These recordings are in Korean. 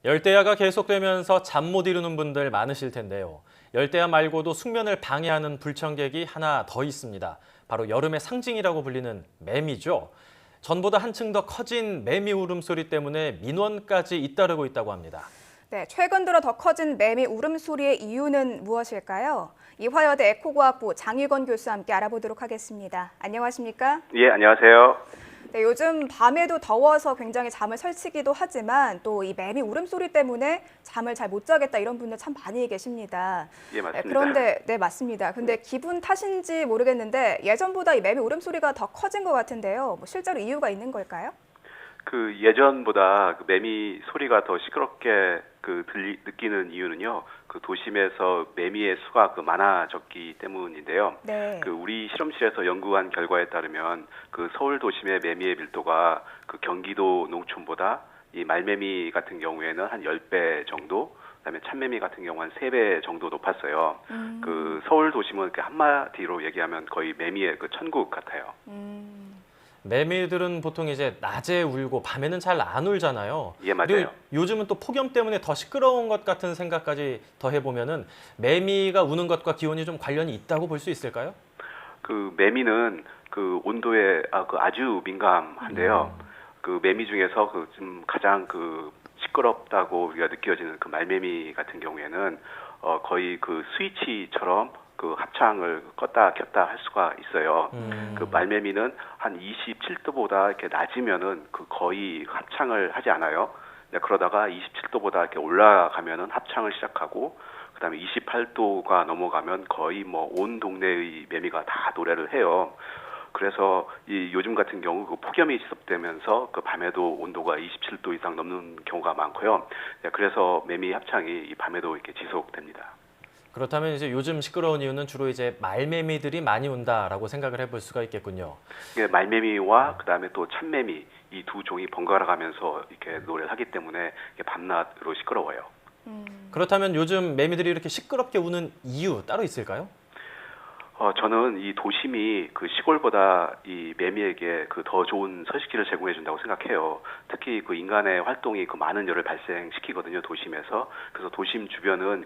열대야가 계속되면서 잠 못 이루는 분들 많으실 텐데요. 열대야 말고도 숙면을 방해하는 불청객이 하나 더 있습니다. 바로 여름의 상징이라고 불리는 매미죠. 전보다 한층 더 커진 매미 울음소리 때문에 민원까지 잇따르고 있다고 합니다. 네, 최근 들어 더 커진 매미 울음소리의 이유는 무엇일까요? 이화여대 에코과학부 장유건 교수와 함께 알아보도록 하겠습니다. 안녕하십니까? 예, 안녕하세요. 네, 요즘 밤에도 더워서 굉장히 잠을 설치기도 하지만 또 이 매미 울음소리 때문에 잠을 잘 못 자겠다 이런 분들 참 많이 계십니다. 예, 맞습니다. 네, 맞습니다. 근데 기분 탓인지 모르겠는데 예전보다 이 매미 울음소리가 더 커진 것 같은데요. 뭐 실제로 이유가 있는 걸까요? 그 예전보다 그 매미 소리가 더 시끄럽게 느끼는 이유는요. 그 도심에서 매미의 수가 많아졌기 때문인데요. 네. 우리 실험실에서 연구한 결과에 따르면 그 서울 도심의 매미의 밀도가 그 경기도 농촌보다 이 말매미 같은 경우에는 한 10배 정도, 그다음에 참매미 같은 경우는 3배 정도 높았어요. 그 서울 도심은 이렇게 한마디로 얘기하면 거의 매미의 그 천국 같아요. 매미들은 보통 이제 낮에 울고 밤에는 잘 안 울잖아요. 예, 맞아요. 그리고 요즘은 또 폭염 때문에 더 시끄러운 것 같은 생각까지 더해보면은 매미가 우는 것과 기온이 좀 관련이 있다고 볼 수 있을까요? 그 매미는 그 온도에 아주 민감한데요. 그 매미 중에서 좀 가장 시끄럽다고 우리가 느껴지는 그 말매미 같은 경우에는 거의 그 스위치처럼 그 합창을 껐다 켰다 할 수가 있어요. 그 말매미는 한 27도보다 이렇게 낮으면은 거의 합창을 하지 않아요. 그러다가 27도보다 이렇게 올라가면은 합창을 시작하고, 그다음에 28도가 넘어가면 거의 뭐 온 동네의 매미가 다 노래를 해요. 그래서 이 요즘 같은 경우 폭염이 지속되면서 밤에도 온도가 27도 이상 넘는 경우가 많고요. 그래서 매미 합창이 이 밤에도 이렇게 지속됩니다. 그렇다면 이제 요즘 시끄러운 이유는 주로 이제 말매미들이 많이 운다라고 생각을 해볼 수가 있겠군요. 말매미와 그다음에 또 참매미, 이 두 종이 번갈아 가면서 이렇게 노래를 하기 때문에 밤낮으로 시끄러워요. 그렇다면 요즘 매미들이 이렇게 시끄럽게 우는 이유 따로 있을까요? 저는 이 도심이 시골보다 이 매미에게 더 좋은 서식지를 제공해 준다고 생각해요. 특히 인간의 활동이 많은 열을 발생시키거든요, 도심에서. 그래서 도심 주변은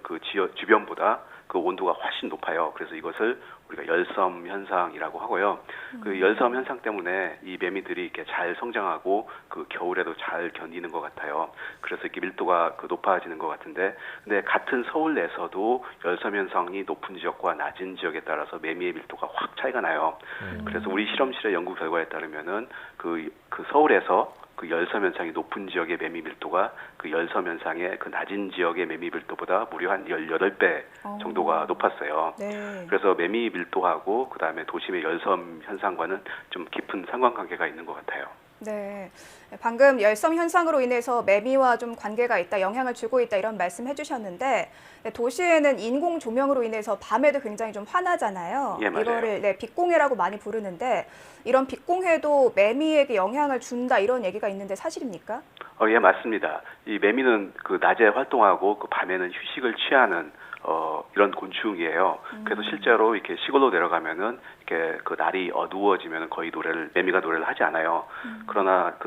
주변보다 온도가 훨씬 높아요. 그래서 이것을 우리가 열섬 현상이라고 하고요. 열섬 현상 때문에 이 매미들이 이렇게 잘 성장하고 겨울에도 잘 견디는 것 같아요. 그래서 이렇게 밀도가 높아지는 것 같은데, 근데 같은 서울 내에서도 열섬 현상이 높은 지역과 낮은 지역에 따라서 매미의 밀도가 확 차이가 나요. 그래서 우리 실험실의 연구 결과에 따르면은 서울에서 열섬 현상이 높은 지역의 매미 밀도가 열섬 현상의 낮은 지역의 매미 밀도보다 무려 한 18배 정도가 높았어요. 네. 그래서 매미 밀도하고 그다음에 도심의 열섬 현상과는 좀 깊은 상관관계가 있는 것 같아요. 네, 방금 열섬 현상으로 인해서 매미와 좀 관계가 있다, 영향을 주고 있다 이런 말씀 해주셨는데, 도시에는 인공 조명으로 인해서 밤에도 굉장히 좀 환하잖아요. 예, 맞아요. 이거를 빛공해라고 많이 부르는데, 이런 빛공해도 매미에게 영향을 준다 이런 얘기가 있는데 사실입니까? 예, 맞습니다. 이 매미는 낮에 활동하고 밤에는 휴식을 취하는 이런 곤충이에요. 그래서 실제로 이렇게 시골로 내려가면은 이렇게 날이 어두워지면은 거의 매미가 노래를 하지 않아요. 그러나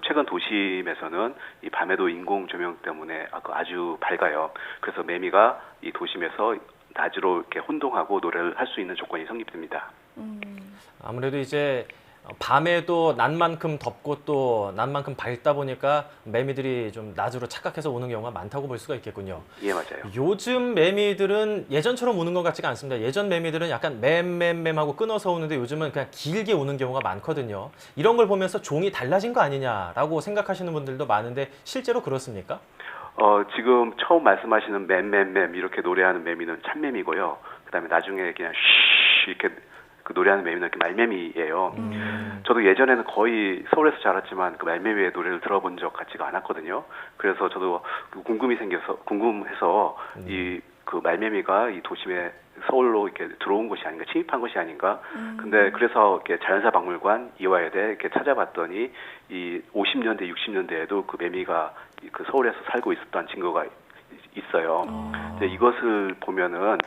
최근 도심에서는 이 밤에도 인공 조명 때문에 아주 밝아요. 그래서 매미가 이 도심에서 낮으로 이렇게 혼동하고 노래를 할 수 있는 조건이 성립됩니다. 아무래도 이제 밤에도 낮만큼 덥고 또 낮만큼 밝다 보니까 매미들이 좀 낮으로 착각해서 우는 경우가 많다고 볼 수가 있겠군요. 예, 맞아요. 요즘 매미들은 예전처럼 우는 것 같지가 않습니다. 예전 매미들은 약간 맴맴맴하고 끊어서 우는데 요즘은 그냥 길게 우는 경우가 많거든요. 이런 걸 보면서 종이 달라진 거 아니냐라고 생각하시는 분들도 많은데 실제로 그렇습니까? 지금 처음 말씀하시는 맴맴맴 이렇게 노래하는 매미는 참매미고요. 그다음에 나중에 그냥 쉬 이렇게 노래하는 매미는 이렇게 말매미예요. 저도 예전에는 거의 서울에서 자랐지만 말매미의 노래를 들어본 적 같지가 않았거든요. 그래서 저도 궁금해서 이 말매미가 이 도심에 서울로 이렇게 들어온 것이 아닌가, 침입한 것이 아닌가. 근데 그래서 이렇게 자연사 박물관 이화여대 이렇게 찾아봤더니 이 50년대, 60년대에도 매미가 서울에서 살고 있었던 증거가 있어요. 근데 이것을 보면은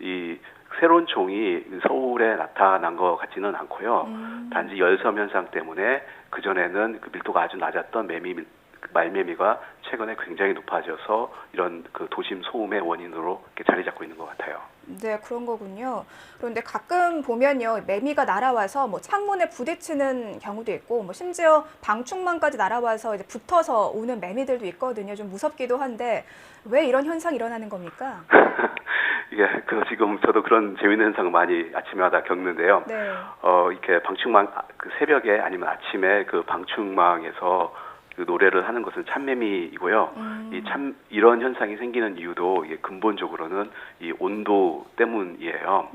이 새로운 종이 서울에 나타난 것 같지는 않고요. 단지 열섬 현상 때문에 그전에는 밀도가 아주 낮았던 매미 말매미가 최근에 굉장히 높아져서 이런 그 도심 소음의 원인으로 이렇게 자리 잡고 있는 것 같아요. 네, 그런 거군요. 그런데 가끔 보면요, 매미가 날아와서 뭐 창문에 부딪히는 경우도 있고, 뭐 심지어 방충망까지 날아와서 이제 붙어서 오는 매미들도 있거든요. 좀 무섭기도 한데 왜 이런 현상이 일어나는 겁니까? 이게 그 지금 저도 그런 재밌는 현상을 많이 아침마다 겪는데요. 네. 이렇게 방충망 그 새벽에 아니면 아침에 그 방충망에서 그 노래를 하는 것은 참매미이고요. 이런 현상이 생기는 이유도 이게 근본적으로는 이 온도 때문이에요.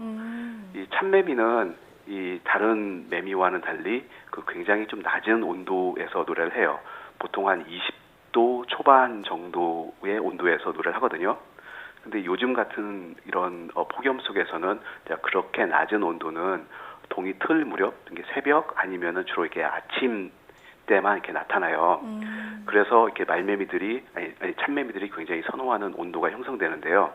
이 참매미는 이 다른 매미와는 달리 그 굉장히 좀 낮은 온도에서 노래를 해요. 보통 한 20도 초반 정도의 온도에서 노래를 하거든요. 근데 요즘 같은 이런 폭염 속에서는 그렇게 낮은 온도는 동이 틀 무렵, 이게 새벽 아니면은 주로 이렇게 아침 때만 이렇게 나타나요. 그래서 이렇게 말매미들이 아니 참매미들이 굉장히 선호하는 온도가 형성되는데요.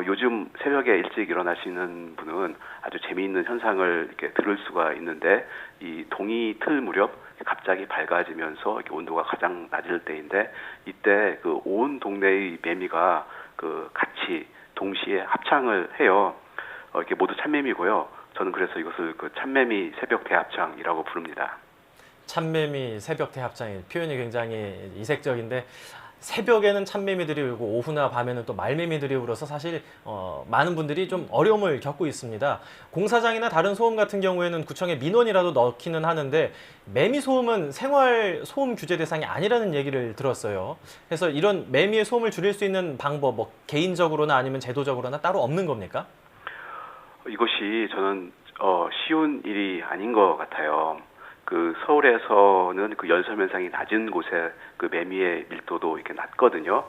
요즘 새벽에 일찍 일어나시는 분은 아주 재미있는 현상을 이렇게 들을 수가 있는데 이 동이 틀 무렵 갑자기 밝아지면서 이렇게 온도가 가장 낮을 때인데 이때 그 온 동네의 매미가 그 같이 동시에 합창을 해요. 이렇게 모두 참매미고요. 저는 그래서 이것을 그 참매미 새벽 대합창이라고 부릅니다. 참매미 새벽 대합장이 표현이 굉장히 이색적인데 새벽에는 참매미들이 울고 오후나 밤에는 또 말매미들이 울어서 사실 많은 분들이 좀 어려움을 겪고 있습니다. 공사장이나 다른 소음 같은 경우에는 구청에 민원이라도 넣기는 하는데 매미 소음은 생활 소음 규제 대상이 아니라는 얘기를 들었어요. 그래서 이런 매미의 소음을 줄일 수 있는 방법, 뭐 개인적으로나 아니면 제도적으로나 따로 없는 겁니까? 이것이 저는 쉬운 일이 아닌 것 같아요. 그 서울에서는 그 열섬 현상이 낮은 곳에 그 매미의 밀도도 이렇게 낮거든요.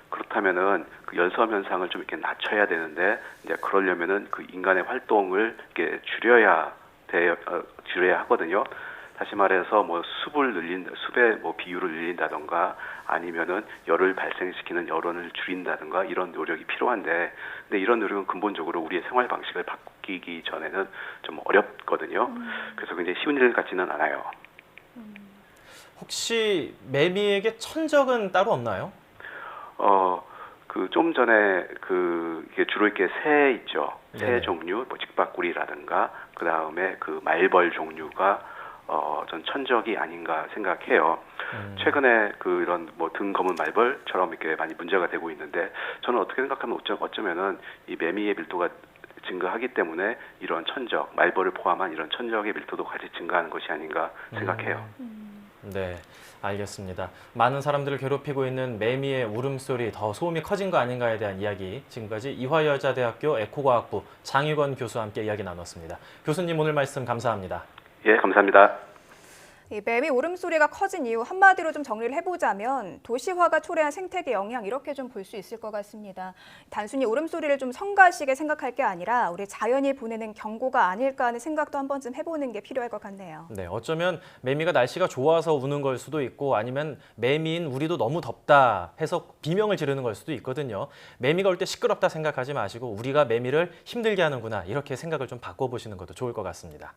그렇다면은 그 열섬 현상을 좀 이렇게 낮춰야 되는데 이제 그러려면은 그 인간의 활동을 이렇게 줄여야 하거든요. 다시 말해서 뭐 숲의 뭐 비율을 늘린다던가 아니면은 열을 발생시키는 여론을 줄인다던가 이런 노력이 필요한데, 근데 이런 노력은 근본적으로 우리의 생활 방식을 바뀌기 전에는 좀 어렵거든요. 그래서 굉장히 쉬운 일 같지는 않아요. 혹시 매미에게 천적은 따로 없나요? 그 좀 전에 이게 주로 이렇게 새 있죠. 새 네. 종류, 뭐 직박구리라든가 그 다음에 그 말벌 종류가 전 천적이 아닌가 생각해요. 최근에 그 이런 뭐 등 검은 말벌처럼 이렇게 많이 문제가 되고 있는데 저는 어떻게 생각하면 어쩌면은 이 매미의 밀도가 증가하기 때문에 이런 천적, 말벌을 포함한 이런 천적의 밀도도 같이 증가하는 것이 아닌가 생각해요. 네, 알겠습니다. 많은 사람들을 괴롭히고 있는 매미의 울음소리 더 소음이 커진 거 아닌가에 대한 이야기, 지금까지 이화여자대학교 에코과학부 장익원 교수와 함께 이야기 나눴습니다. 교수님 오늘 말씀 감사합니다. 예, 감사합니다. 이 매미 울음소리가 커진 이유 한마디로 좀 정리를 해보자면 도시화가 초래한 생태계 영향 이렇게 좀 볼 수 있을 것 같습니다. 단순히 울음소리를 좀 성가시게 생각할 게 아니라 우리 자연이 보내는 경고가 아닐까 하는 생각도 한 번쯤 해보는 게 필요할 것 같네요. 네, 어쩌면 매미가 날씨가 좋아서 우는 걸 수도 있고 아니면 매미인 우리도 너무 덥다 해서 비명을 지르는 걸 수도 있거든요. 매미가 올 때 시끄럽다 생각하지 마시고 우리가 매미를 힘들게 하는구나 이렇게 생각을 좀 바꿔보시는 것도 좋을 것 같습니다.